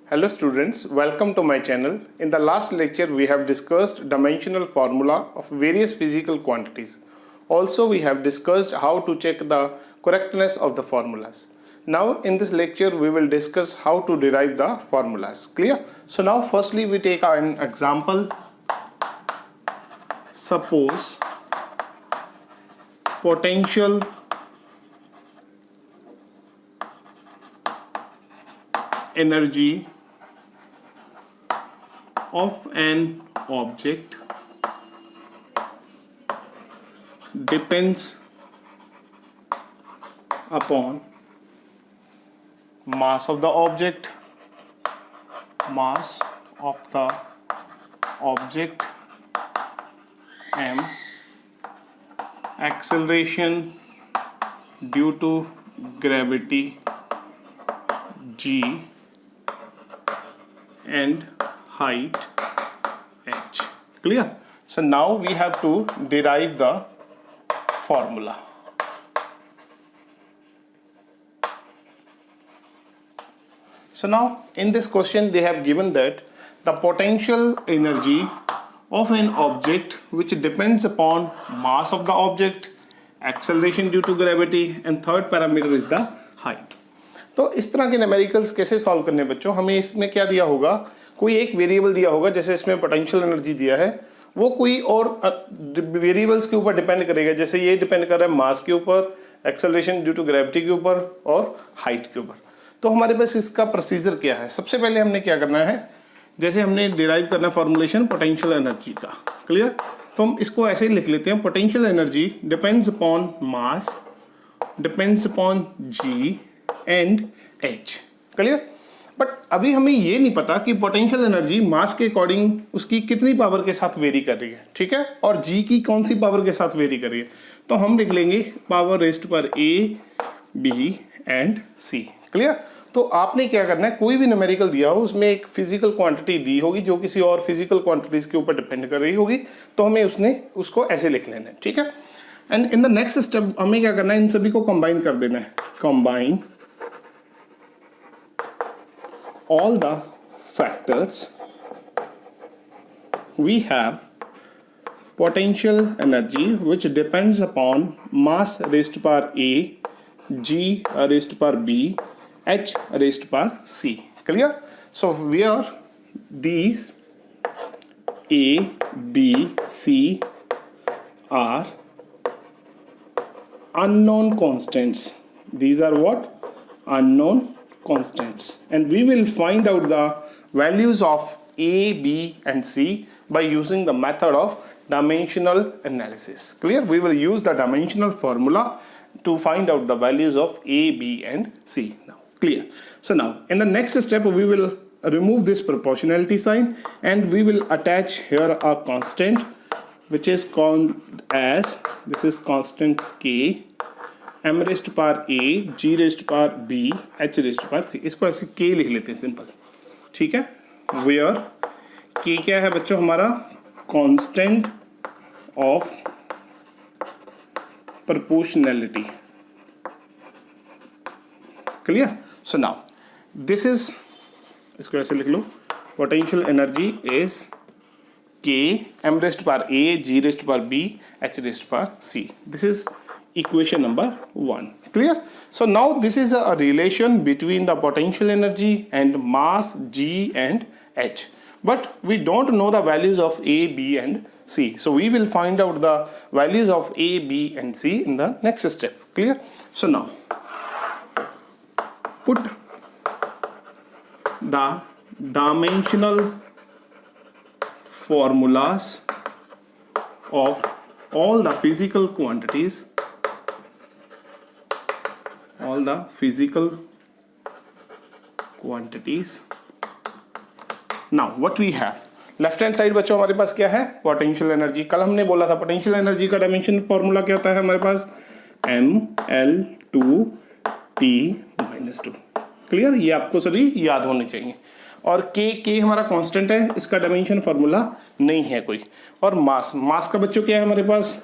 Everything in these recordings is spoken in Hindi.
Hello students, welcome to my channel. In the last lecture we have discussed dimensional formula of various physical quantities. Also we have discussed how to check the correctness of the formulas. Now in this lecture we will discuss how to derive the formulas. Clear? So now firstly we take an example. Suppose potential energy of an object depends upon mass of the object, m, acceleration due to gravity g, and height h. Clear? So now we have to derive the formula. So now in this question they have given that the potential energy of an object which depends upon mass of the object, acceleration due to gravity, and third parameter is the height. तो इस तरह के न्यूमेरिकल्स कैसे सॉल्व करने बच्चों? हमें इसमें क्या दिया होगा, कोई एक वेरिएबल दिया होगा, जैसे इसमें पोटेंशियल एनर्जी दिया है, वो कोई और वेरिएबल्स के ऊपर डिपेंड करेगा, जैसे ये डिपेंड कर रहा है मास के ऊपर, एक्सेलरेशन ड्यू टू ग्रेविटी के ऊपर और हाइट के ऊपर. तो हमारे पास इसका प्रोसीजर क्या है? सबसे पहले हमने क्या करना है, जैसे हमने डिराइव करना फॉर्मुलेशन पोटेंशियल एनर्जी का. क्लियर? तो हम इसको ऐसे ही लिख लेते हैं, potential energy depends upon mass, depends upon G and H. Clear? But अभी हमें ये नहीं पता कि पोटेंशियल एनर्जी मास के अकॉर्डिंग उसकी कितनी पावर के साथ वेरी कर रही है. ठीक है? और जी की कौन सी पावर के साथ वेरी कर रही है. तो हम लिख लेंगे पावर रेज्ड पर ए, बी एंड सी. क्लियर? तो आपने क्या करना है, कोई भी न्यूमेरिकल दिया हो उसमें एक फिजिकल क्वांटिटी दी होगी जो किसी और फिजिकल क्वांटिटीज के ऊपर डिपेंड कर रही होगी, तो हमें उसको ऐसे लिख लेना है. ठीक है? And in the next step हमें क्या करना है, इन सभी को कंबाइन कर देना है. Combine all the factors. We have potential energy which depends upon mass raised to power a, g raised to power b, h raised to power c. Clear? So where these a, b, c are unknown constants. These are what? Unknown constants, and we will find out the values of a, b and c by using the method of dimensional analysis. Clear? We will use the dimensional formula to find out the values of a, b and c. Now clear? So now in the next step we will remove this proportionality sign and we will attach here a constant which is called as, this is constant k, m raised to power a, g raised to power b, h raised to power c. इसको ऐसे k लिख लेते हैं सिंपल. ठीक है? Where k क्या है बच्चों हमारा? Constant of proportionality. Clear? So now this is, इसको ऐसे लिख लो, potential energy is k, m raised to power a, g raised to power b, h raised to power c. This is equation number 1. Clear? So now this is a relation between the potential energy and mass g and h, but we don't know the values of a, b and c. So we will find out the values of a, b and c in the next step. Clear? So now put the dimensional formulas of all the physical quantities, Now what we have, left hand side बच्चों हमारे पास क्या है? Potential energy. कल हमने बोला था पोटेंशियल एनर्जी का डायमेंशन फॉर्मूला क्या होता है हमारे पास? mL2T-2. क्लियर? ये आपको सभी याद होने चाहिए. और के हमारा कांस्टेंट है, इसका डायमेंशन फॉर्मूला नहीं है कोई. और मास का बच्चों क्या है हमारे पास?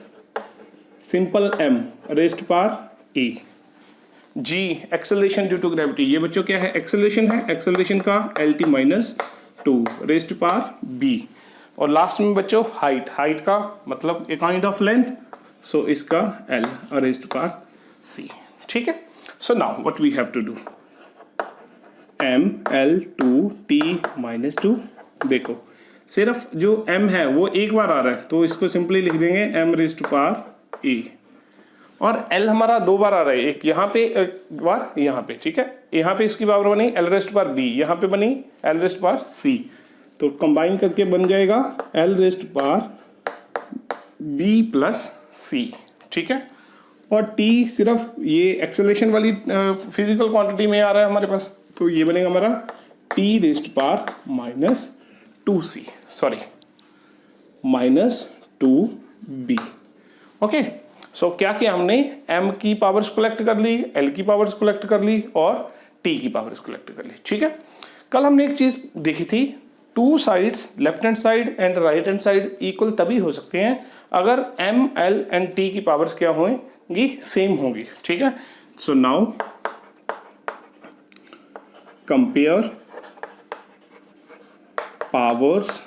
Simple m raised to power e. g acceleration due to gravity, ये बच्चों क्या है, एक्सेलरेशन है, एक्सेलरेशन का lt minus 2 raise to power b। और लास्ट में बच्चों हाइट, हाइट का मतलब a kind of length, so इसका l raise to power c। ठीक है, so now what we have to do, m l 2 t minus 2। देखो सिर्फ जो m है वो एक बार आ रहा है तो इसको सिंपली लिख देंगे m raise to power a, और L हमारा दो बार आ रहा है, एक यहाँ पे एक बार यहाँ पे। ठीक है, यहाँ पे इसकी पावर बनी L रेस्ट पावर B, यहाँ पे बनी L रेस्ट पावर C, तो कंबाइन करके बन जाएगा L raised power B plus C। ठीक है, और T सिर्फ ये एक्सेलरेशन वाली फिजिकल क्वांटिटी में आ रहा है हमारे पास, तो ये बनेगा हमारा T raised power minus 2C, sorry minus 2B। Okay, so क्या किया हमने, m की पावर्स कलेक्ट कर ली, l की पावर्स कलेक्ट कर ली और t की पावर्स कलेक्ट कर ली। ठीक है, कल हमने एक चीज देखी थी, two sides left hand side and right hand side equal तभी हो सकते हैं अगर m l एंड t की पावर्स क्या होंगी, सेम होंगी। ठीक है, so now compare powers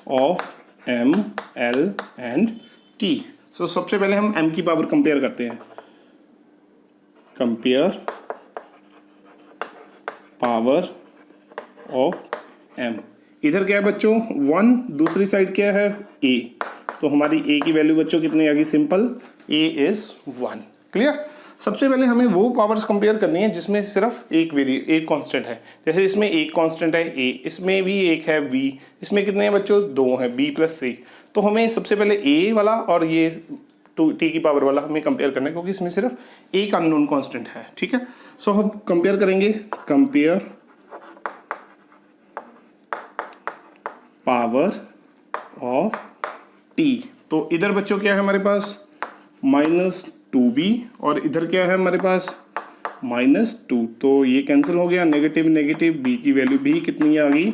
of m l and t। सो सबसे पहले हम m की पावर कंपेयर करते हैं, कंपेयर पावर ऑफ m। इधर क्या है बच्चों 1, दूसरी साइड क्या है a, तो हमारी a की वैल्यू बच्चों कितनी आ गई, सिंपल a इज 1। क्लियर, सबसे पहले हमें वो पावर्स कंपेयर करनी है जिसमें सिर्फ एक कांस्टेंट है, जैसे इसमें एक कांस्टेंट है a, इसमें भी एक है v, इसमें कितने हैं बच्चों, 2 हैं, b प्लस c। तो हमें सबसे पहले a वाला और ये t की पावर वाला हमें कंपेयर करना है, क्योंकि इसमें सिर्फ एक अननोन कांस्टेंट है। ठीक है, सो हम कंपेयर करेंगे, कंपेयर पावर ऑफ t। तो इधर बच्चों क्या है हमारे पास माइनस 2b, और इधर क्या है हमारे पास माइनस 2, तो ये कैंसिल हो गया, नेगेटिव नेगेटिव, b की वैल्यू भी कितनी आ गई,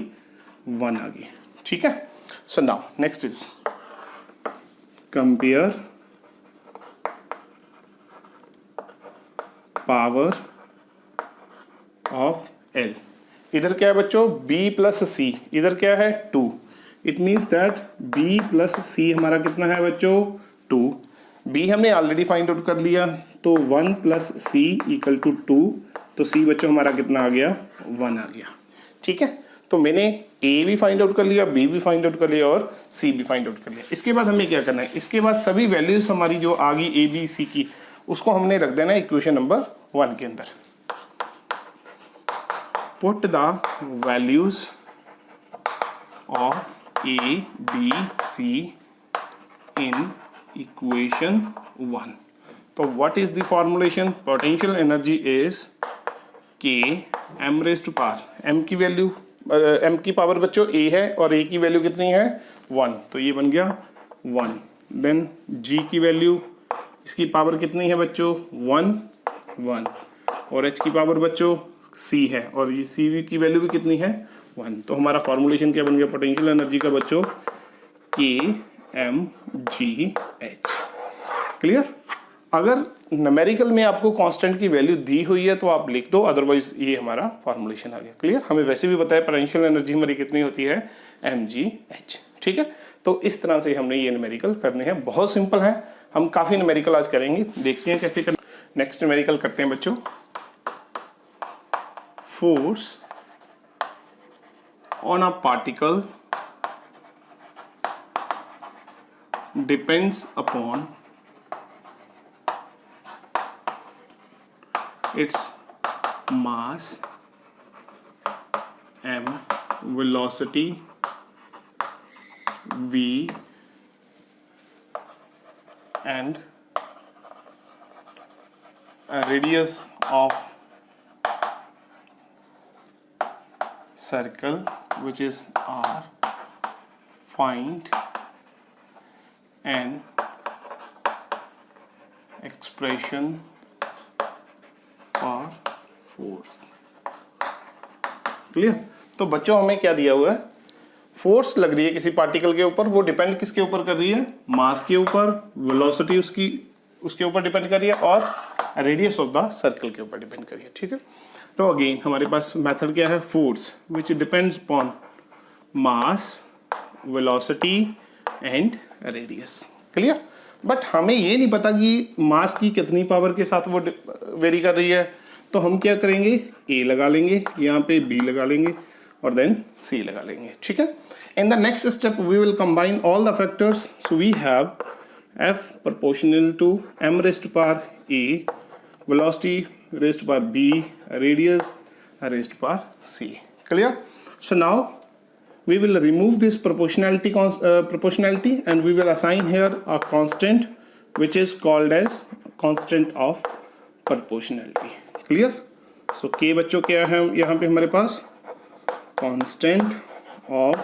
1 आ गई। ठीक है, so now next is compare power of l। इधर क्या है बच्चों b प्लस c, इधर क्या है 2, it means that b plus c हमारा कितना है बच्चों 2। b हमने ऑलरेडी फाइंड आउट कर लिया, तो 1 प्लस c इक्वल टू 2, तो c बच्चों हमारा कितना आ गया, 1 आ गया। ठीक है, तो मैंने a भी फाइंड आउट कर लिया, b भी फाइंड आउट कर लिया और c भी फाइंड आउट कर लिया। इसके बाद हमें क्या करना है, इसके बाद सभी वैल्यूज हमारी जो आ गई a b c की, उसको हमने रख देना इक्वेशन नंबर 1 के अंदर। Put the values of a b c in equation 1। तो what is the formulation, potential energy is k m raise to power, m की वैल्यू m की पावर बच्चों a है और a की वैल्यू कितनी है 1, तो ये बन गया 1। देन g की वैल्यू, इसकी पावर कितनी है बच्चों 1 और h की पावर बच्चों c है और ये c की वैल्यू भी कितनी है 1। तो हमारा फॉर्मुलेशन क्या बन गया पोटेंशियल एनर्जी का बच्चों, k m g h। Clear, अगर न्यूमेरिकल में आपको कांस्टेंट की वैल्यू दी हुई है तो आप लिख दो, अदरवाइज ये हमारा फॉर्मुलेशन आ गया। क्लियर, हमें वैसे भी पता है पोटेंशियल एनर्जी हमारी कितनी होती है mgh। ठीक है, तो इस तरह से हमने ये न्यूमेरिकल करने हैं, बहुत सिंपल है, हम काफ़ी न्यूमेरिकल आज करेंगे, देखते हैं कैसे करना। नेक्स्ट न्यूमेरिकल करते हैं बच्चों, force on a particle depends upon its mass m, velocity v, and a radius of circle which is r. Find an expression for force. Clear, तो बच्चों हमें क्या दिया हुआ है, फोर्स लग रही है किसी पार्टिकल के ऊपर, वो डिपेंड किसके ऊपर कर रही है, मास के ऊपर, वेलोसिटी उसके ऊपर डिपेंड कर रही है और रेडियस ऑफ द सर्कल के ऊपर डिपेंड करिए, ठीक है। तो अगेन हमारे पास मेथड क्या है, force which depends upon mass, velocity and radius, clear. But हमें ये नहीं पता कि मास की कितनी पावर के साथ वो वेरी कर रही है, तो हम क्या करेंगे, ए लगा लेंगे, यहाँ पे बी लगा लेंगे और देन सी लगा लेंगे, ठीक है। In the next step we will combine all the factors, so we have F proportional to M raised to power A, velocity raised to power B, radius raised to power C, clear. So now we will remove this proportionality and we will assign here a constant which is called as constant of proportionality, clear। so k बच्चों क्या है यहाँ पे हमारे पास, constant of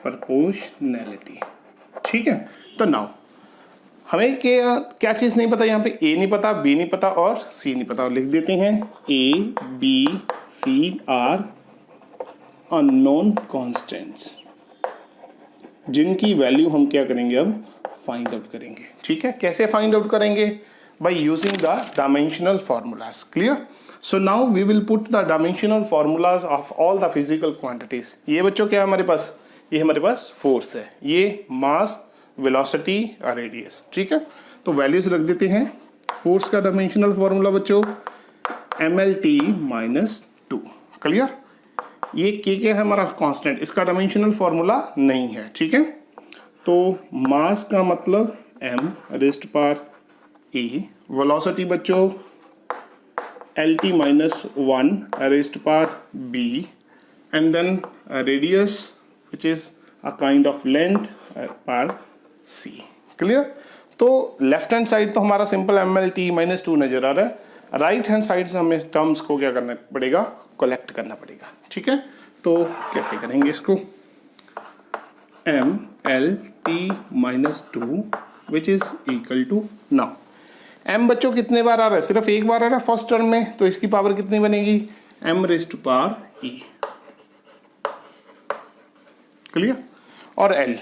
proportionality, ठीक है। तो नाउ हमें क्या चीज़ नहीं पता, यहाँ पे ए नहीं पता, बी नहीं पता और सी नहीं पता, लिख देते हैं A B C are unknown constants, जिनकी वैल्यू हम क्या करेंगे, अब फाइंड आउट करेंगे, ठीक है। कैसे फाइंड आउट करेंगे, by using the dimensional formulas, clear. So now we will put the dimensional formulas of all the physical quantities. ये बच्चों क्या है हमारे पास, ये हमारे पास फोर्स है, ये मास, वेलोसिटी और रेडियस, ठीक है। तो वैल्यूज रख देते हैं। फोर्स का डायमेंशनल फॉर्मूला बच्चों mlt-2, क्लियर। ये के क्या है हमारा कांस्टेंट, इसका डायमेंशनल फॉर्मूला नहीं है, ठीक है। तो मास का मतलब m raised to power a, velocity बच्चों lt-1 raised to power b, and then radius which is a kind of length power c, clear. तो लेफ्ट हैंड साइड तो हमारा सिंपल mlt-2 नजर आ रहा है, राइट हैंड साइड से हमें टर्म्स को क्या करना पड़ेगा, कलेक्ट करना पड़ेगा, ठीक है। तो कैसे करेंगे इसको, mlt-2 which is equal to, now m बच्चों कितने बार आ रहा है, सिर्फ एक बार आ रहा है फर्स्ट टर्म में, तो इसकी पावर कितनी बनेगी, m raised to power e, clear. और l,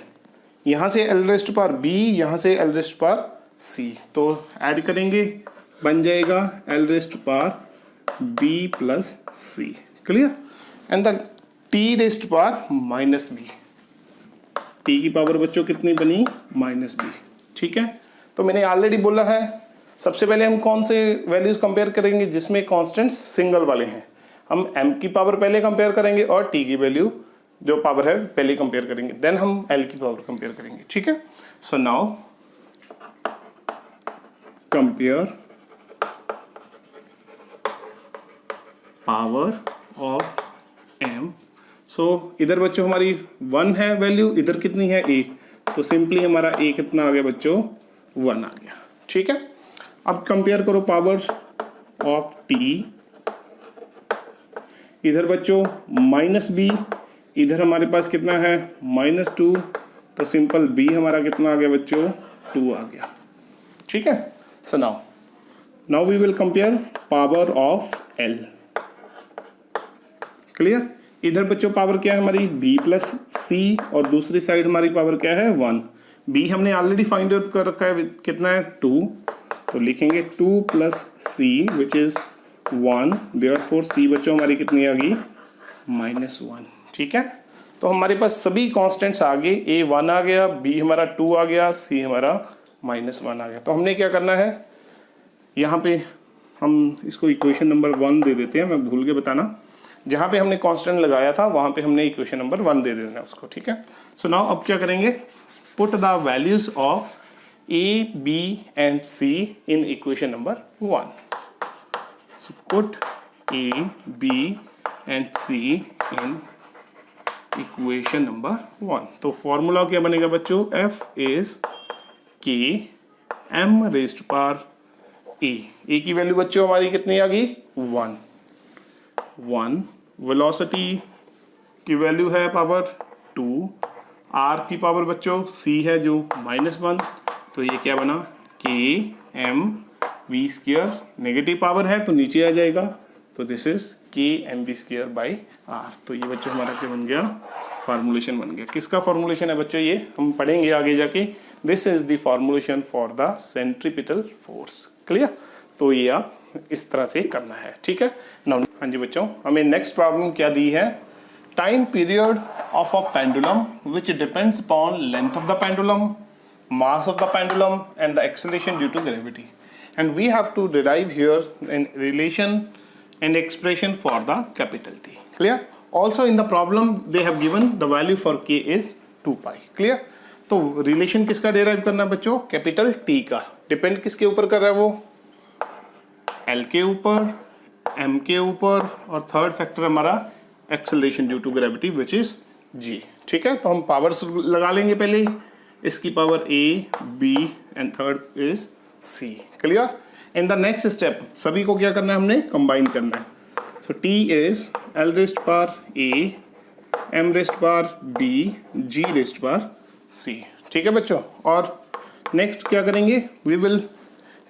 यहाँ से l raised to power b, यहाँ से l raised to power c, तो ऐड करेंगे बन जाएगा l raised to power b plus c, clear. And the t raised to power minus b, t की पावर बच्चों कितनी बनी, माइनस b, ठीक है। तो मैंने ऑलरेडी बोला है, सबसे पहले हम कौन से वैल्यूज कंपेयर करेंगे, जिसमें कॉन्स्टेंट्स सिंगल वाले हैं, हम m की पावर पहले कंपेयर करेंगे और t की वैल्यू जो पावर है पहले कंपेयर करेंगे, देन हम l की पावर कंपेयर करेंगे, ठीक है। So now compare power of m। सो इधर बच्चों हमारी 1 है वैल्यू, इधर कितनी है a, तो सिंपली हमारा a कितना आ गया बच्चों, 1 आ गया, ठीक है। अब कंपेयर करो पावर ऑफ t, इधर बच्चों माइनस b, इधर हमारे पास कितना है -2, तो सिंपल b हमारा कितना आ गया बच्चों, 2 आ गया, ठीक है। So now we will compare power of l, clear. इधर बच्चों पावर क्या है हमारी b प्लस सी, और दूसरी साइड हमारी पावर क्या है 1, b हमने ऑलरेडी फाइंड आउट कर रखा है, कितना है 2, तो लिखेंगे 2 plus C which is 1, therefore c बच्चों हमारी कितनी आ गई, -1, ठीक है। तो हमारे पास सभी कांस्टेंट्स आ गए, a 1 आ गया, b हमारा 2 आ गया, c हमारा -1 आ गया। तो हमने क्या करना है, यहाँ पे हम इसको इक्वेशन नंबर 1 दे देते हैं, मैं भूल के बताना, जहाँ पे हमने कांस्टेंट लगाया था वहाँ पे हमने इक्वेशन नंबर 1 दे देना उसको, ठीक है। सो नाउ अब क्या करेंगे, put the values of a, b and c in equation number 1. So put a, b and c in equation number 1। तो फॉर्मूला क्या बनेगा बच्चों, f is k m raised to power a की वैल्यू बच्चों हमारी कितनी आ गई, 1। वेलोसिटी की वैल्यू है पावर 2, r की पावर बच्चों c है जो -1, तो ये क्या बना, k m v square, negative power है तो नीचे आ जाएगा, तो this is k m v square by r। तो ये बच्चों हमारा क्या बन गया, फॉर्मुलेशन बन गया। किसका फॉर्मुलेशन है बच्चों, ये हम पढ़ेंगे आगे जाके। This is the formulation for the centripetal force. Clear? तो ये आप इस तरह से करना है, ठीक है ना। हाँ जी बच्चों, हमें नेक्स्ट प्रॉब्लम क्या दी है, time period of a pendulum which depends upon length of the pendulum, mass of the pendulum and the acceleration due to gravity, and we have to derive here an relation and expression for the capital T. Clear? Also in the problem they have given the value for k is 2 pi. Clear? तो रिलेशन किसका डेराइव करना है बच्चों, कैपिटल T का। डिपेंड किसके ऊपर कर रहा है वो, L के ऊपर, M के ऊपर, और थर्ड फैक्टर हमारा acceleration due to gravity which is G। ठीक है, तो हम पावर्स लगा लेंगे पहले, इसकी power A, B and third is C। Clear? In the next step सभी को क्या करना है, हमने कंबाइन करना है। So T is L raised power A, M raised power B, G raised power C। ठीक है बच्चों, और नेक्स्ट क्या करेंगे, we will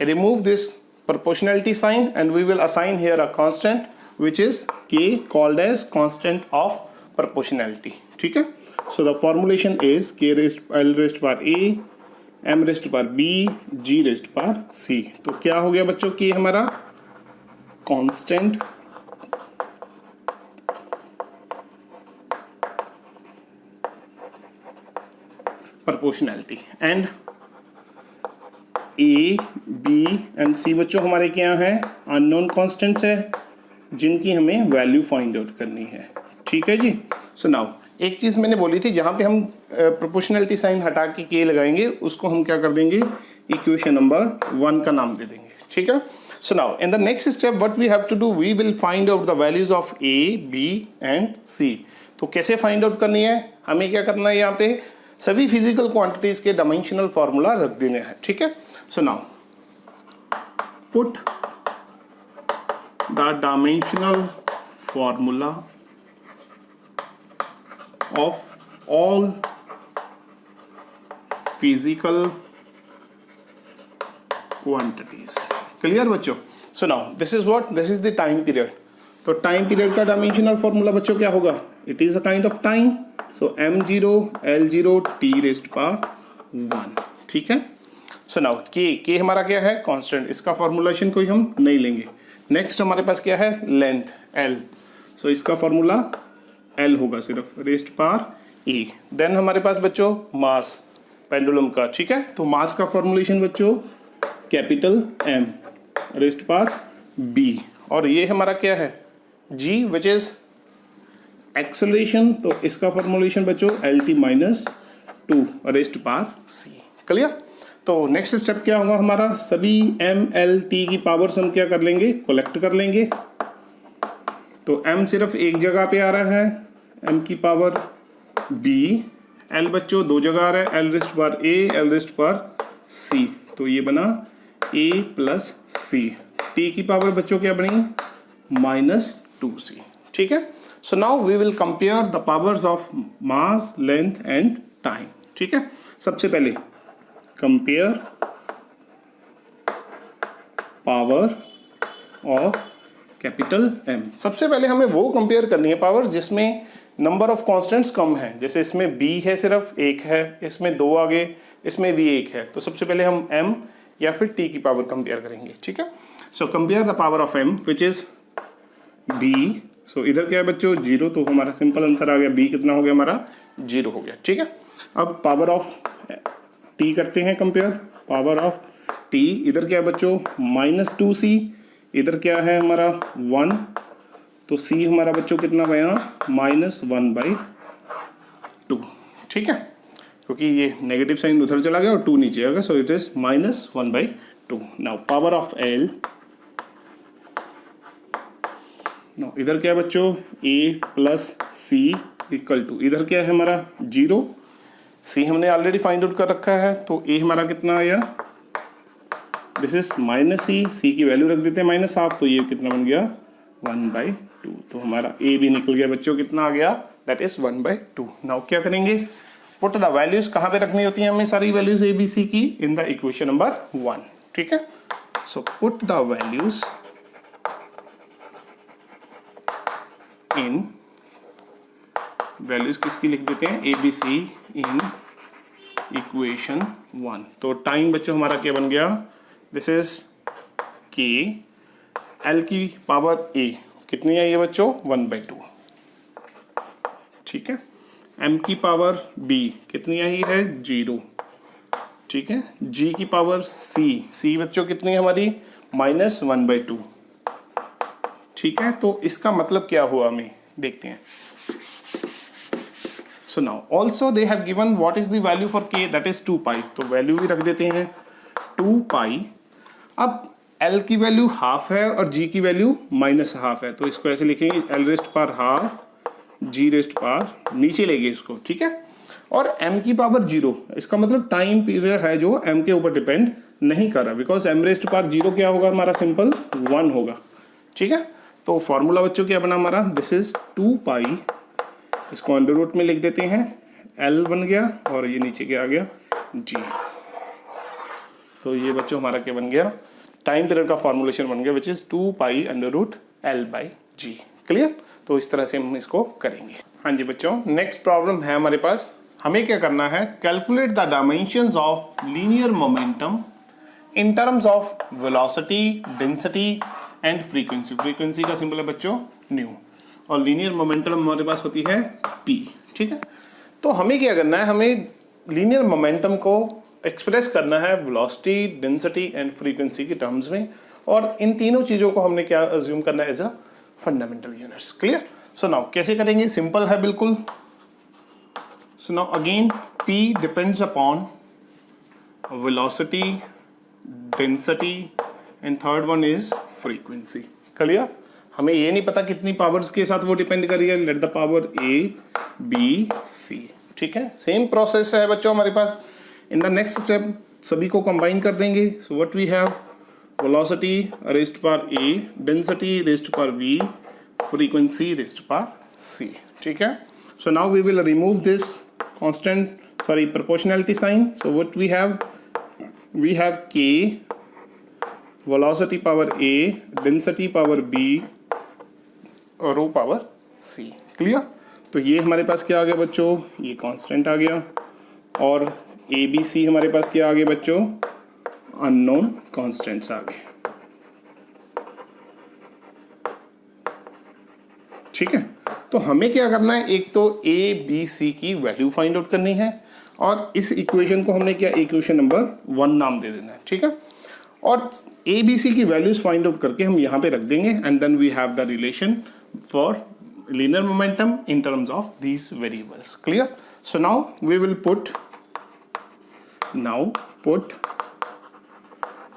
remove this proportionality sign and we will assign here a constant which is K called as constant of proportionality। ठीक है, so the formulation is K raised L raised power A, M raised power B, G raised power C। तो क्या हो गया बच्चों, K हमारा constant proportionality and A, B and C बच्चों हमारे क्या हैं, अननोन कॉन्स्टेंट्स है जिनकी हमें वैल्यू फाइंड आउट करनी है। ठीक है जी। सो नाउ एक चीज़ मैंने बोली थी, जहाँ पे हम प्रोपोर्शनलिटी साइन हटा के K लगाएंगे उसको हम क्या कर देंगे, इक्वेशन नंबर 1 का नाम दे देंगे। ठीक है। So now in the next step what we have to do, we will find out the values of A, B and C। तो कैसे फाइंड आउट करनी है, हमें क्या करना है, यहाँ पे सभी फिजिकल क्वांटिटीज के डायमेंशनल फॉर्मूला रख देने हैं। ठीक है। So now put the dimensional formula of all physical quantities। Clear बच्चों? So now this is what, this is the time period। तो टाइम पीरियड का डायमेंशनल फॉर्मूला बच्चों क्या होगा, it is a kind of time, so m0 L0 t raised power 1। ठीक है। सो नाउ के हमारा क्या है, कांस्टेंट, इसका फॉर्मूलेशन कोई हम नहीं लेंगे। नेक्स्ट हमारे पास क्या है, लेंथ L, सो इसका फॉर्मूला L होगा सिर्फ, रेस्ट पावर E। देन हमारे पास बच्चों मास पेंडुलम का। ठीक है, तो मास का फॉर्मूलेशन बच्चों capital M raised power B, और ये हमारा क्या है G विच इज एक्सेलरेशन, तो इसका फॉर्मूलेशन बच्चों LT-2 rest power C। Clear? तो नेक्स्ट स्टेप क्या होगा हमारा, सभी M, L, T की पावर्स हम क्या कर लेंगे, कलेक्ट कर लेंगे। तो M सिर्फ एक जगह पे आ रहा है, M की पावर B, L बच्चों दो जगह आ रहा है, L raised power A, L raised power C, तो ये बना A प्लस C। T की पावर बच्चों क्या बनी, -2C। ठीक है। So now we will compare the powers of mass, length and time. ठीक है, सबसे पहले compare power of capital M। सबसे पहले हमें वो कंपेयर करनी है पावर्स जिसमें नंबर ऑफ कांस्टेंट्स कम है, जैसे इसमें B है सिर्फ एक है, इसमें 2 आगे, इसमें भी एक है। तो सबसे पहले हम M या फिर T की पावर कंपेयर करेंगे। ठीक है। So compare the power of M which is B। सो इधर क्या है बच्चों 0, तो हमारा सिंपल आंसर आ गया, B कितना हो गया हमारा 0 हो गया। ठीक है। अब पावर ऑफ T करते हैं कंपेयर, पावर ऑफ T इधर क्या है बच्चों -2C, इधर क्या है हमारा 1, तो C हमारा बच्चों कितना बना -1/2। ठीक है, क्योंकि ये नेगेटिव साइन उधर चला गया और 2 नीचे आ गया, so it is -1/2। Now power of L, now इधर क्या है बच्चों A plus C equal to, इधर क्या है हमारा 0, C हमने ऑलरेडी फाइंड आउट कर रखा है, तो A हमारा कितना आया, दिस इज -C की वैल्यू रख देते हैं -1/2, तो ये कितना बन गया 1/2। तो हमारा A भी निकल गया बच्चों, कितना आ गया, दैट इज 1/2। नाउ क्या करेंगे, पुट द वैल्यूज कहाँ पे रखनी होती है हमें, सारी वैल्यूज A B C की इन द इक्वेशन नंबर 1। ठीक है। So put the values in values किसकी लिख देते हैं, A B C in equation 1। तो टाइम बच्चों हमारा क्या बन गया, दिस इज के एल की पावर ए कितनी आई है बच्चों, 1/2, ठीक है। m की पावर b कितनी आई है, 0, ठीक है। g की पावर c बच्चों कितनी है हमारी, -1/2, ठीक है। तो इसका मतलब क्या हुआ हमें देखते हैं। So now also they have given what is the value for k, that is 2 पाई, तो वैल्यू भी रख देते हैं 2 पाई। अब l की वैल्यू हाफ है और g की वैल्यू -½ है, तो इसको ऐसे लिखेंगे l⁻½ g पावर नीचे लेंगे इसको, ठीक है। और m की पावर 0, इसका मतलब टाइम पीरियड है जो m के ऊपर डिपेंड नहीं कर रहा, बिकॉज m⁻0 क्या होगा हमारा, सिंपल 1 होगा, ठीक है। तो फॉर्मूला बच्चों क्या बना हमारा, दिस इज 2 पाई, इसको अंडर रूट में लिख देते हैं, l बन गया और ये नीचे क्या आ गया, g। तो ये बच्चों हमारा क्या बन गया, टाइम पीरियड का फॉर्मुलेशन बन गया, which is 2 pi √L/g। Clear. तो इस तरह से हम इसको करेंगे। हाँ जी बच्चों, नेक्स्ट प्रॉब्लम है हमारे पास, हमें क्या करना है, calculate the dimensions of linear momentum in terms of velocity, density and frequency. Frequency का सिंबल है बच्चों न्यू, और लीनियर मोमेंटम हमारे पास होती है p, ठीक है। तो हमें क्या करना है, हमें लीनियर मोमेंटम को एक्सप्रेस करना है वेलोसिटी, डेंसिटी एंड फ्रीक्वेंसी के टर्म्स में, और इन तीनों चीज़ों को हमने क्या अज्यूम करना है, as a fundamental units. Clear. So now कैसे करेंगे, सिंपल है बिल्कुल। So now again p depends upon velocity, density and third one is frequency. Clear. हमें ये नहीं पता कितनी पावर्स के साथ वो डिपेंड कर रही है, let the power a b c, ठीक है। सेम प्रोसेस है बच्चों हमारे पास। इन द नेक्स्ट स्टेप सभी को कंबाइन कर देंगे। So what we have, velocity raised to power a, density raised to power v, frequency raised to power c, ठीक है। So now we will remove this proportionality sign. So what we have k, velocity power a, density power b और rho power c। क्लियर। तो ये हमारे पास क्या आ गया बच्चों, ये कांस्टेंट आ गया, और a b c हमारे पास क्या आ गया बच्चों, अननोन कांस्टेंट्स आ गए, ठीक है। तो हमें क्या करना है, एक तो a b c की वैल्यू फाइंड आउट करनी है, और इस इक्वेशन को हमने क्या इक्वेशन नंबर 1 नाम दे देना है, ठीक है। और a b c की वैल्यूज फाइंड आउट करके हम यहाँ पे रख देंगे, and then we have the relation for linear momentum in terms of these variables. Clear. So now we will put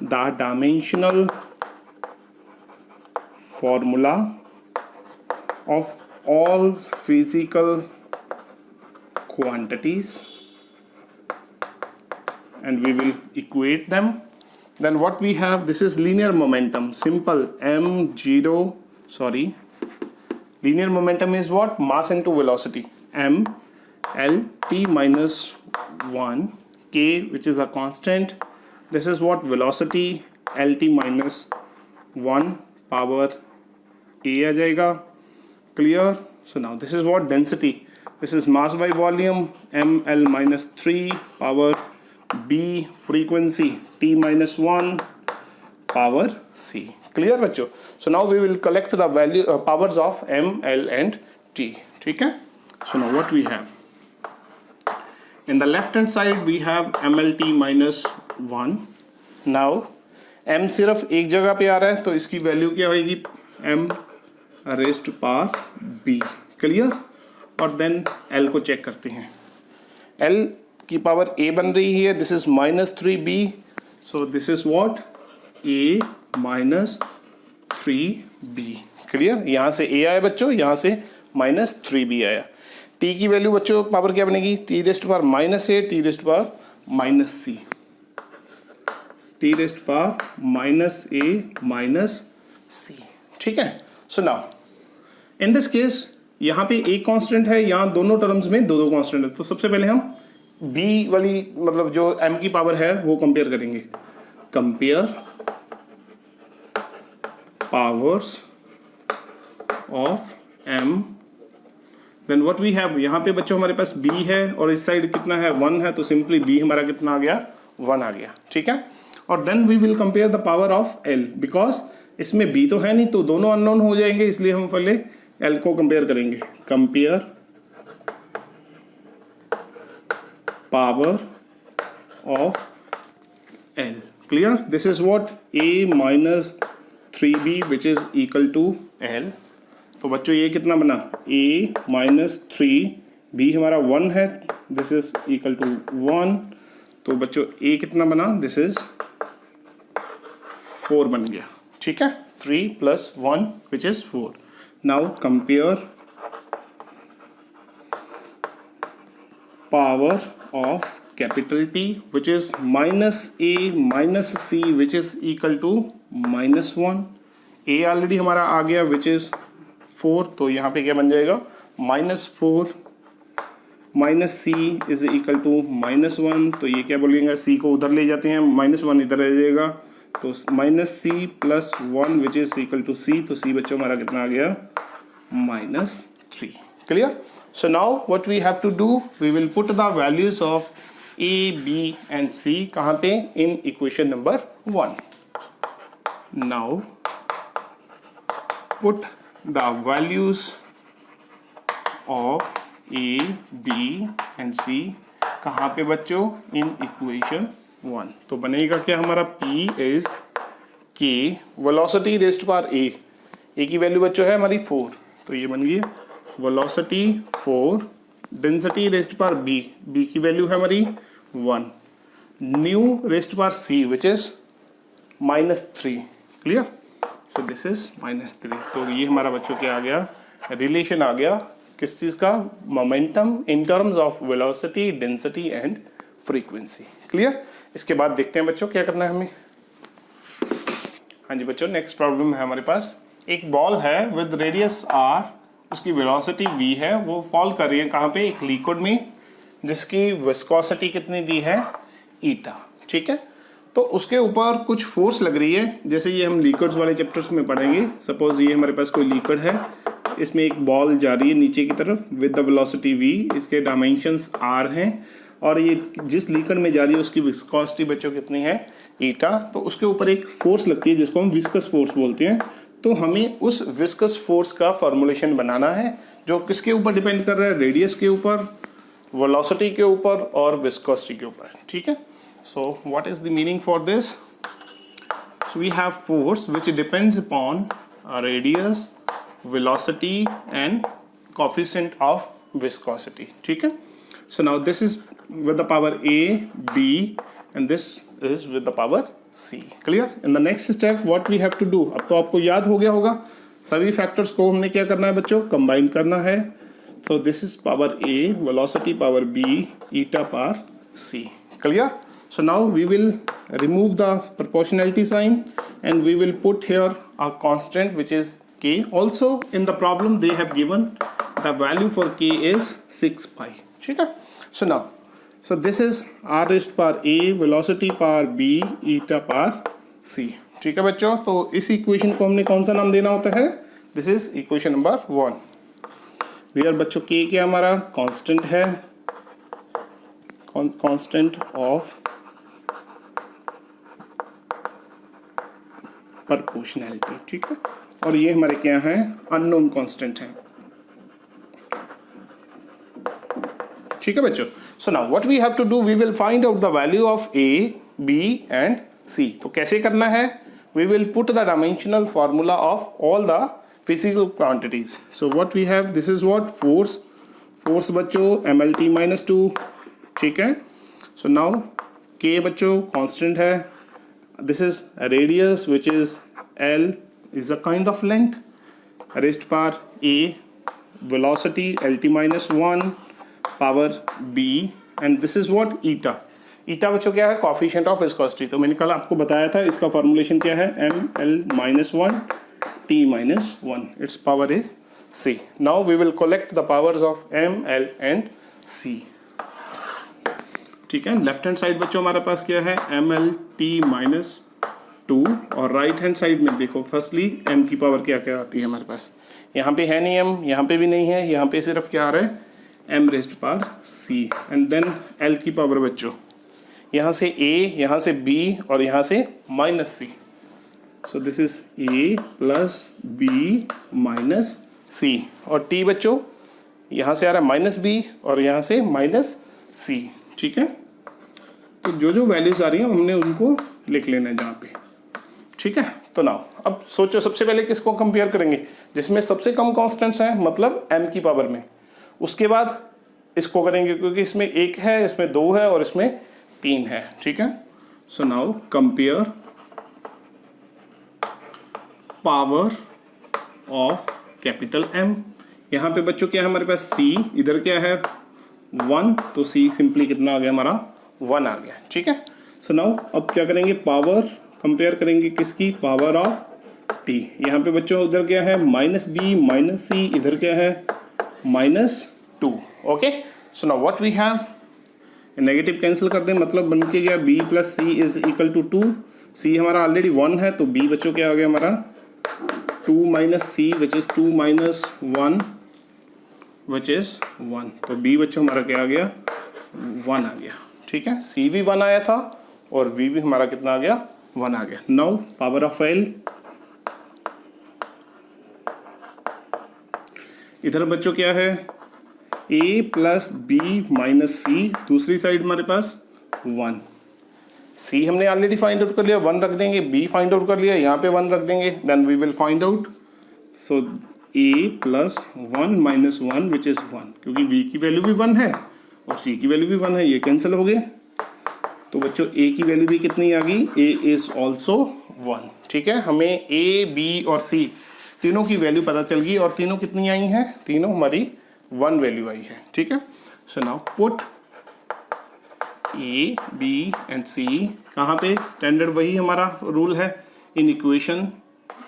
the dimensional formula of all physical quantities and we will equate them. Then what we have, this is linear momentum, simple linear momentum is what, mass into velocity, m l t minus 1 k, which is a constant. This is what, velocity l t minus 1 power a आ जाएगा। Clear. So now this is what, density, this is mass by volume, m l minus 3 power b, frequency t minus 1 power c। Clear बच्चों। So now we will collect the value powers of m, l and t, ठीक है। So now what we have, in the left hand side we have mlt minus 1. Now m सिर्फ एक जगह पे आ रहा है, तो इसकी वैल्यू क्या होगी, m raised to power b। Clear. और देन l को चेक करते हैं, l की पावर a बन रही है, this is -3b, so this is what, a minus 3b। Clear. यहाँ से a आया बच्चों, यहाँ से -3b आया। t की वैल्यू बच्चों पावर क्या बनेगी, t raised to power -a, t raised to power -c, t raised to power -a -c, ठीक है। So now in this case यहाँ पे एक कांस्टेंट है, यहाँ दोनों टर्म्स में दो दो कांस्टेंट है। तो सबसे पहले हम b वाली मतलब जो m की पावर है वो कंपेयर करेंगे, compare powers of m then what we have, यहाँ पे बच्चों हमारे पास b है और इस साइड कितना है 1 है, तो सिंपली b हमारा कितना आ गया 1 आ गया, ठीक है। और then we will compare the power of l, because इसमें b तो है नहीं तो दोनों अननोन हो जाएंगे, इसलिए हम पहले l को कंपेयर करेंगे। Compare power of l, clear, this is what a minus 3b which is equal to l। तो बच्चों ये कितना बना a माइनस 3b हमारा 1 है, दिस इज इक्वल टू 1। तो बच्चों a कितना बना, दिस इज 4 बन गया, ठीक है। 3 plus 1 which is 4। Now compare power of capital T which is minus a minus c which is equal to minus 1। a already हमारा आ गया विच इज 4, तो यहाँ पे क्या बन जाएगा minus 4 minus c is equal to minus 1। तो ये क्या बोलेंगे, c को उधर ले जाते हैं, माइनस 1 इधर रह जाएगा, तो minus c plus 1 which is equal to c। तो c बच्चों हमारा कितना आ गया minus 3, clear. So now what we have to do, we will put the values of a, b and c कहाँ पे, in equation number 1। Now put the values of a, b and c कहाँ पे बच्चों, इन इक्वेशन 1। तो बनेगा क्या हमारा p is k velocity rest power a की वैल्यू बच्चों है हमारी 4, तो ये बन गई velocity 4, density rest power b की वैल्यू है हमारी 1, new rest power c which is -3, clear. So this is -3। तो ये हमारा बच्चों क्या आ गया, रिलेशन आ गया किस चीज़ का, momentum in terms of velocity, density and frequency, clear. इसके बाद देखते हैं बच्चों क्या करना है हमें। हाँ जी बच्चों, नेक्स्ट प्रॉब्लम है हमारे पास, एक बॉल है विद रेडियस r, उसकी वेलोसिटी v है, वो फॉल कर रही है कहाँ पे, एक लिक्विड में, जिसकी विस्कोसिटी कितनी दी है ईटा, ठीक है। तो उसके ऊपर कुछ फोर्स लग रही है, जैसे ये हम लिक्विड्स वाले चैप्टर्स में पढ़ेंगे। सपोज ये हमारे पास कोई लिक्विड है, इसमें एक बॉल जा रही है नीचे की तरफ विद द वेलोसिटी v, इसके डायमेंशंस r हैं, और ये जिस लिक्विड में जा रही है उसकी विस्कोसिटी बच्चों कितनी है ईटा। तो उसके ऊपर एक फोर्स लगती है जिसको हम विस्कस फोर्स बोलते हैं। तो हमें उस विस्कस फोर्स का फॉर्मूलेशन बनाना है, जो किसके ऊपर डिपेंड कर रहा है, रेडियस के ऊपर, वेलोसिटी के ऊपर और विस्कोसिटी के ऊपर, ठीक है। So what is the meaning for this? So we have force which depends upon radius, velocity and coefficient of viscosity, ठीक है। So now this is with the power a, b and this is with the power c, clear। In the next step what we have to do, अब तो आपको याद हो गया होगा, सभी फैक्टर्स को हमने क्या करना है बच्चों, कंबाइन करना है। So this is power a, velocity power b, eta power c, clear। So now we will remove the proportionality sign and we will put here a constant which is k. Also in the problem they have given the value for k is 6 pi, ठीक है। So now, so this is r raised power a, velocity power b, eta power c, ठीक है बच्चों। तो इस इक्वेशन को हमने कौन सा नाम देना होता है, this is equation number 1। Where बच्चों k क्या हमारा कांस्टेंट है, कांस्टेंट ऑफ प्रोपोर्शनैलिटी, ठीक है। और ये हमारे क्या है, अननोन कांस्टेंट है, ठीक है बच्चों। So now what we have to do, we will find out the value of a, b and c। तो कैसे करना है, we will put the dimensional formula of all the physical quantities. So what we have, this is what force, force बच्चों mlt-2, ठीक है। सो नाउ k बच्चों कांस्टेंट है, this is a radius which is L is a kind of length, raised power a, velocity lt-1, power b and this is what eta। eta बच्चों क्या है, coefficient of viscosity। तो मैंने कल आपको बताया था इसका फॉर्मूलेशन क्या है, ml-1 t-1, its power is c। now we will collect the powers of m, l and c, ठीक है। लेफ्ट हैंड साइड बच्चों हमारे पास क्या है, ml t-2, 2 और राइट हैंड साइड में देखो फर्स्टली m की पावर क्या क्या आती है हमारे पास, यहाँ पे है नहीं m, यहाँ पे भी नहीं है, यहाँ पे सिर्फ क्या आ रहा है m raised power c and then l की पावर बच्चों यहाँ से a, यहाँ से b और यहाँ से minus c. So this is a plus b minus c और t बच्चों यहाँ से आ रहा है माइनस b और यहाँ से माइनस c. ठीक है, तो जो जो वैल्यूज आ रही हैं हमने उनको लिख लेना है जहाँ पे. ठीक है, तो नाउ अब सोचो सबसे पहले किसको कंपेयर करेंगे, जिसमें सबसे कम कांस्टेंट्स हैं मतलब m की पावर में, उसके बाद इसको करेंगे क्योंकि इसमें 1 है, इसमें 2 है और इसमें 3 है. ठीक है, so now compare power of capital M. यहाँ पे बच्चों क्या है हमारे पास c, इधर क्या है 1, तो c सिंपली कितना आ गया हमारा 1 आ गया. ठीक है, सो नाउ अब क्या करेंगे, पावर कंपेयर करेंगे किसकी, पावर ऑफ t. यहाँ पे बच्चों उधर क्या है माइनस b माइनस c, इधर क्या है minus 2. Okay, so now what we have, negative cancel कर दें मतलब बन के गया b plus c is equal to 2. c हमारा ऑलरेडी 1 है तो b बच्चों क्या आ गया हमारा 2 minus c which is 2 minus 1 which is 1. तो b बच्चों हमारा क्या आ गया 1 आ गया. ठीक है, c भी 1 आया था और v भी हमारा कितना आ गया 1 आ गया. नाउ पावर ऑफ l, इधर बच्चों क्या है a plus b minus c, दूसरी साइड हमारे पास 1. c हमने ऑलरेडी फाइंड आउट कर लिया, 1 रख देंगे, b फाइंड आउट कर लिया, यहाँ पे 1 रख देंगे, then we will find out. So a plus 1 minus 1 which is 1, क्योंकि b की वैल्यू भी 1 है और c की वैल्यू भी 1 है, ये कैंसिल हो गए. तो बच्चों a की वैल्यू भी कितनी आ गई, a इज ऑल्सो 1. ठीक है, हमें a, b और c तीनों की वैल्यू पता चल गई और तीनों कितनी आई हैं, तीनों हमारी 1 वैल्यू आई है. ठीक है, so now put a, b and c कहाँ पे, स्टैंडर्ड वही हमारा रूल है इन इक्वेशन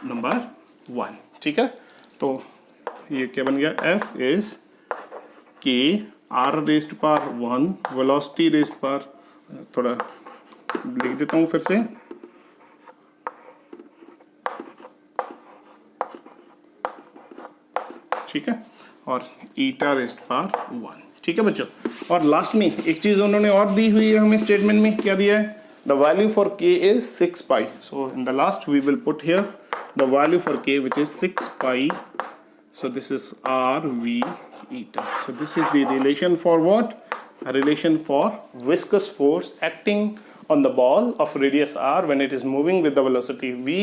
नंबर 1. ठीक है, तो ये क्या बन गया, f is k r raised power 1 velocity raised power, थोड़ा लिख देता हूँ फिर से, ठीक है, और ईटा रेज़्ड पावर 1. ठीक है बच्चों, और लास्ट में एक चीज़ उन्होंने और दी हुई है हमें स्टेटमेंट में, क्या दिया है, the value for k is 6 pi. So in the last we will put here the value for k which is 6 pi. So this is r v eta. So this is the relation for what? A relation for viscous force acting on the ball of radius r when it is moving with the velocity v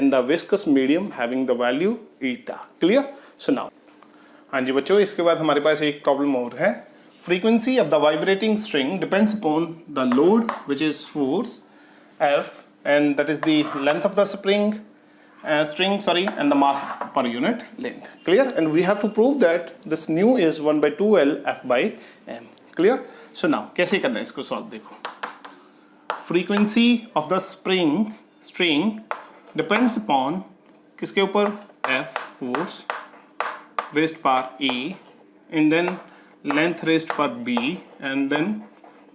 in the viscous medium having the value eta. Clear? So now, हाँ जी बच्चों, इसके बाद हमारे पास एक प्रॉब्लम और है. Frequency of the vibrating string depends upon the load which is force F and that is the length of the string and the mass per unit length. Clear? And we have to prove that this nu is 1 by 2L F by m. Clear? So now कैसे करना है इसको सॉल्व, देखो. Frequency of the string depends upon किसके ऊपर, F force raised power A and then length raised power B and then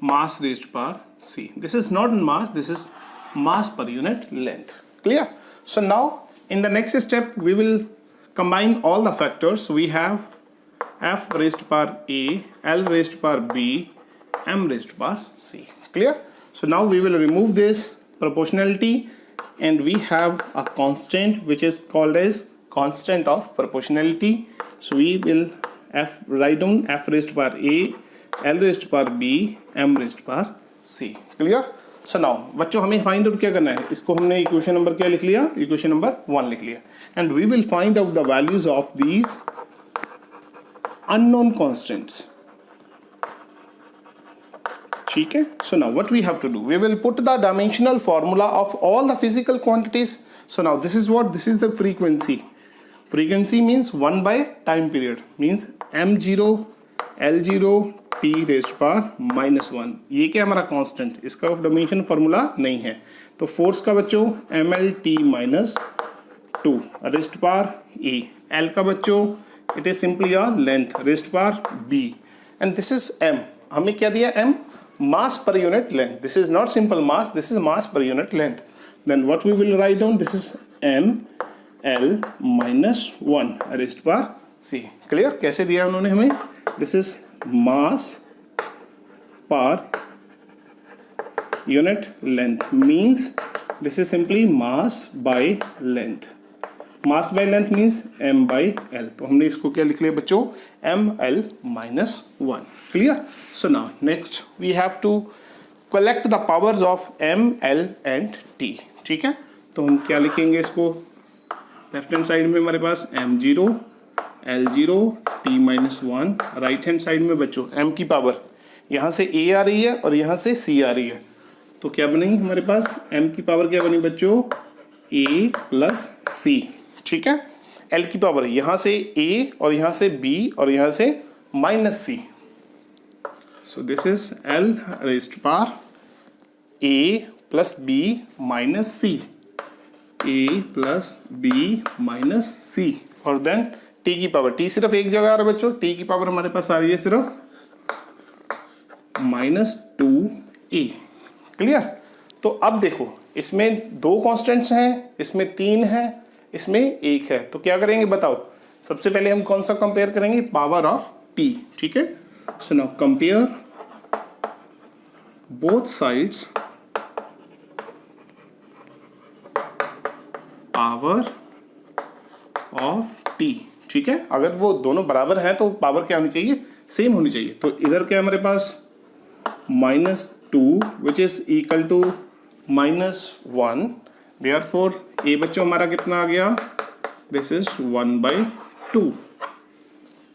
mass raised power C. This is not mass, this is mass per unit length. Clear? So now in the next step we will combine all the factors. We have F raised to power A, L raised to power B, M raised to power C. Clear? So now we will remove this proportionality and we have a constant which is called as constant of proportionality. So we will write down F raised to power A, L raised to power B, M raised to power C. Clear? So now बच्चों हमें फाइंड आउट क्या करना है, इसको हमने इक्वेशन नंबर क्या लिख लिया, इक्वेशन नंबर 1 लिख लिया, and we will find out the values of these unknown constants. ठीक है, so now what we have to do, we will put the dimensional formula of all the physical quantities. So now this is what, this is the frequency. Frequency means 1 by time period, means m0 l0 t raised power -1. ये क्या हमारा कांस्टेंट, इसका डायमेंशन फार्मूला नहीं है. तो फोर्स का बच्चों mlt -2 raised power a. l का बच्चों it is simply a length raised power b and this is m. हमें क्या दिया, m mass per unit length. This is not simple mass, this is mass per unit length. then what we will write down, this is ml minus 1 raised to power c. Clear? कैसे दिया उन्होंने हमें? This is mass per unit length, means this is simply mass by length. Mass by length means m by l. तो हमने इसको क्या लिख लिया बच्चों? ml minus 1. Clear? So now next we have to collect the powers of m, l and t. ठीक है, तो हम क्या लिखेंगे इसको? लेफ्ट हैंड साइड में हमारे पास m0, l0, t minus 1. Right hand side में बच्चों m की पावर यहाँ से a आ रही है और यहाँ से c आ रही है, तो क्या बनेगी हमारे पास? m की पावर क्या बनी बच्चों? a plus c. ठीक है, l की पावर यहाँ से a और यहाँ से b और यहाँ से minus c. So this is l raised to power a plus b minus c, a plus b minus c, और देन t की पावर. t सिर्फ एक जगह आ रहा है बच्चों, t की पावर हमारे पास आ रही है सिर्फ माइनस 2a. क्लियर? तो अब देखो इसमें 2 कॉन्स्टेंट्स हैं, इसमें 3 है, इसमें 1 है, तो क्या करेंगे बताओ? सबसे पहले हम कौन सा कंपेयर करेंगे? Power of t. ठीक है, so now compare both sides power of t. ठीक है, अगर वो दोनों बराबर हैं तो पावर क्या होनी चाहिए? सेम होनी चाहिए. तो इधर क्या हमारे पास? -2 which is equal to -1. Therefore a बच्चों हमारा कितना आ गया? This is 1/2.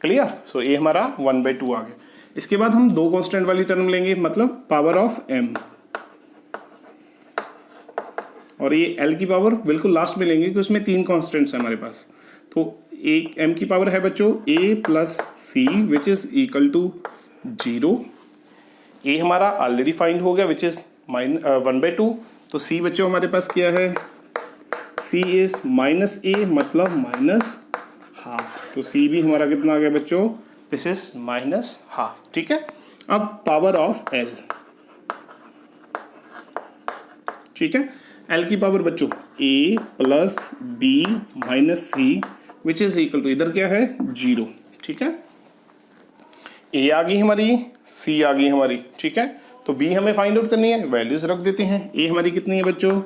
Clear? So a हमारा 1/2 आ गया. इसके बाद हम 2 कांस्टेंट वाली टर्म लेंगे, मतलब पावर ऑफ m, और ये l की पावर बिल्कुल लास्ट में लेंगे क्योंकि उसमें 3 कांस्टेंट्स हैं हमारे पास. तो एक m की पावर है बच्चों a plus c which is equal to 0. a हमारा ऑलरेडी फाइंड हो गया विच इज 1/2. तो c बच्चों हमारे पास क्या है? c इज माइनस a मतलब माइनस हाफ. तो c भी हमारा कितना आ गया बच्चों? This is minus half. ठीक है, अब पावर ऑफ l. ठीक है, l की पावर बच्चों a plus b minus c which is equal to, इधर क्या है? 0. ठीक है, a आ गई हमारी, c आ गई हमारी. ठीक है, तो b हमें फाइंड आउट करनी है, वैल्यूज रख देते हैं. a हमारी कितनी है बच्चों?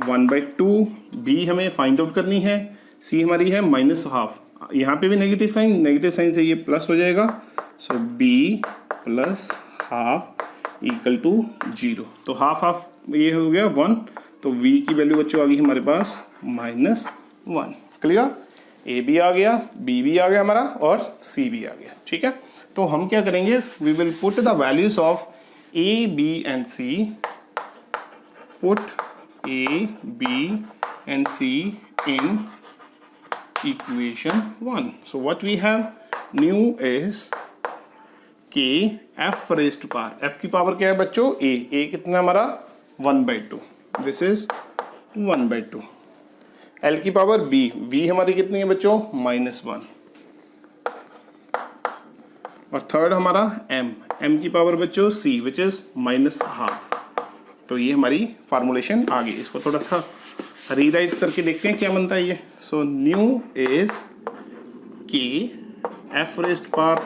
1/2. b हमें फाइंड आउट करनी है, c हमारी है माइनस हाफ. यहाँ पे भी नेगेटिव साइन से ये प्लस हो जाएगा. So b plus half equal to 0. तो हाफ ये हो गया 1. तो v की वैल्यू बच्चों आ गई हमारे पास -1. क्लियर? a भी आ गया, b भी आ गया हमारा, और c भी आ गया. ठीक है, तो हम क्या करेंगे? We will put the values of a, b and c. Put a, b and c in equation 1. So what we have new is k f raised to power. f की पावर क्या है बच्चों? a कितना हमारा? 1/2. This is 1/2. l की पावर b. v हमारी कितनी है बच्चों? -1. और थर्ड हमारा m की पावर बच्चों c विच इज -हाफ. तो ये हमारी फार्मूलेशन आ गई. इसको थोड़ा सा रीराइट करके देखते हैं क्या बनता है ये. So new is k f raised power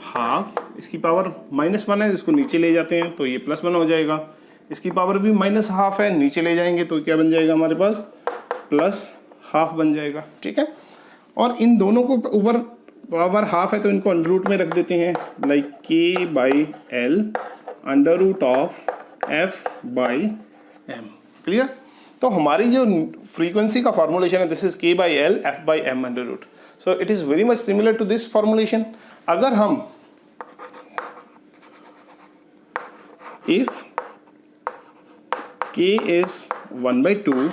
half. इसकी पावर -1 है, इसको नीचे ले जाते हैं तो ये +1 हो जाएगा. इसकी पावर भी -हाफ है, नीचे ले जाएंगे तो क्या बन जाएगा हमारे पास? +हाफ बन जाएगा. ठीक है, और इन दोनों को ऊपर पावर हाफ है तो इनको अंडर रूट में रख देते हैं, like k/l under root of f/m. Clear? तो हमारी जो फ्रीक्वेंसी का फॉर्मुलेशन है this is k/l f/m under root. So it is very much similar to this formulation. अगर हम if k is 1/2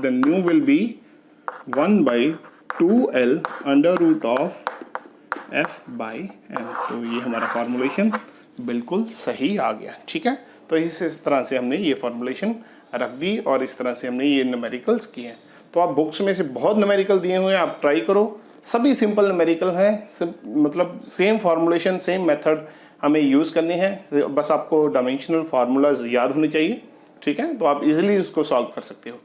then nu will be 1/2l under root of f/m. तो ये हमारा फॉर्मुलेशन बिल्कुल सही आ गया. ठीक है, तो इस तरह से हमने ये फॉर्मुलेशन रख दी और इस तरह से हमने ये न्यूमेरिकल्स किए हैं. तो आप बुक्स में से बहुत न्यूमेरिकल दिए हुए हैं, आप ट्राई करो. सभी सिंपल न्यूमेरिकल हैं, मतलब सेम फॉर्मुलेशन, सेम मेथड हमें यूज़ करनी है। बस आपको डायमेंशनल फार्मूलाज याद होने चाहिए, ठीक है, तो आप इजीली उसको सॉल्व कर सकते हो।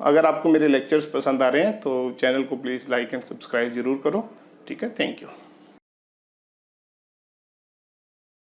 अगर आपको मेरे लेक्चर्स पसंद आ रहे हैं तो चैनल को प्लीज़ लाइक एंड सब्सक्राइब जरूर करो, ठीक है। Thank you.